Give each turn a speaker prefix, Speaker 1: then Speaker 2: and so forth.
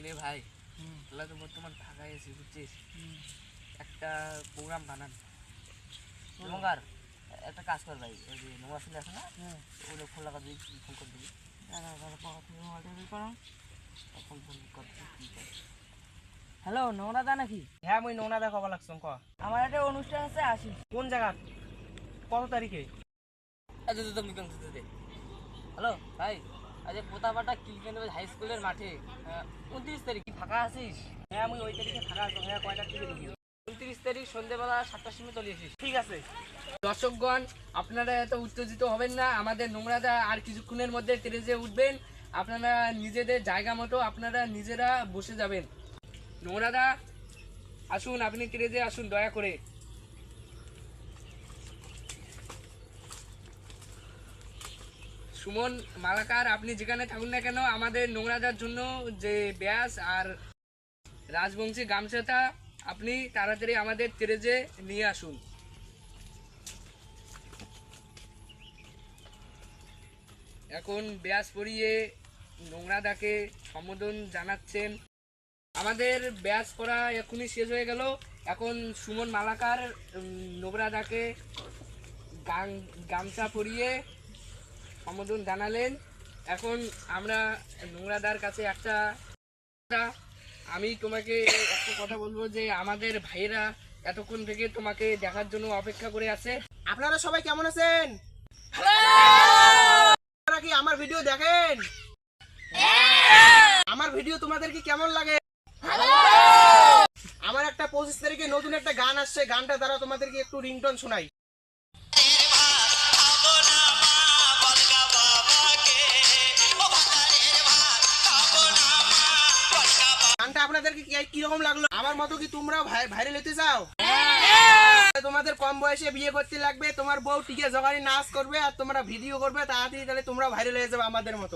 Speaker 1: লে ভাই তোরা তো বর্তমান ঢাকায় এসে বুঝছিস, একটা প্রোগ্রাম বানান এবং আর একটা কাজ কর ভাই, ওই যে নোংরা ফেলে আছে না, ওগুলো খোলা করে দিবি, ফোন করে দিবি। হ্যালো, নোংরা দা নাকি?
Speaker 2: হ্যাঁ মুই নোনা দা কবা লাগছং ক
Speaker 1: আমার একটা অনুষ্ঠান আছে, আসি।
Speaker 2: কোন জায়গা কত তারিখে?
Speaker 1: হ্যালো ভাই, আজ পোতাপাটা কিলকেন্দ্র হাই স্কুলের মাঠে 29 তারিখ ফাঁকা আছিস?
Speaker 2: হ্যাঁ মুই ওই তারিখে থাকা আছো। হ্যাঁ কয়টার দিকে ঢুকি?
Speaker 1: 29 তারিখ সন্ধ্যেবেলা 7টার সময় চলে আসিস।
Speaker 2: ঠিক আছে।
Speaker 1: দর্শকগণ, আপনারা এত উত্তেজিত হবেন না, আমাদের নোংরাদা আর কিছুক্ষণের মধ্যে স্টেজে উঠবেন। আপনারা নিজেদের জায়গা মতো আপনারা নিজেরা বসে যাবেন। নোংরাদা আসুন, আপনি স্টেজে আসুন দয়া করে। সুমন মালাকার, আপনি যেখানে থাকুন না কেন, আমাদের নোংরাদার জন্য যে ব্যাস আর রাজবংশী গামছাটা আপনি তাড়াতাড়ি আমাদের স্টেজে নিয়ে আসুন। এখন ব্যাস পরিয়ে নোংরাদাকে সম্বোধন জানাচ্ছেন। আমাদের ব্যাস পড়া এখনই শেষ হয়ে গেল। এখন সুমন মালাকার নোংরাদাকে গামছা পরিয়ে সম্বোধন জানালেন। এখন আমরা নোংরাদার কাছে আমি তোমাকে একটা কথা বলবো যে আমাদের ভাইয়েরা এতক্ষণ থেকে তোমাকে দেখার জন্য অপেক্ষা করে আছে।
Speaker 2: আপনারা সবাই কেমন আছেন? আপনারা কি আমার ভিডিও দেখেন? আমার ভিডিও তোমাদের কি কেমন লাগে? আমার একটা 25 তারিখে নতুন একটা গান আসছে, গানটা দ্বারা তোমাদেরকে একটু রিংটোন শোনাই। গানটা আপনাদেরকে কিরকম লাগলো? আমার মতো কি তোমরা ভাইরাল হতে চাও? তোমাদের কম বয়সে বিয়ে করতে লাগবে, তোমার বউ টিকে জগাড়ি নাচ করবে আর তোমরা ভিডিও করবে, তাড়াতাড়ি তাহলে তোমরা ভাইরাল হয়ে যাবে আমাদের মতো।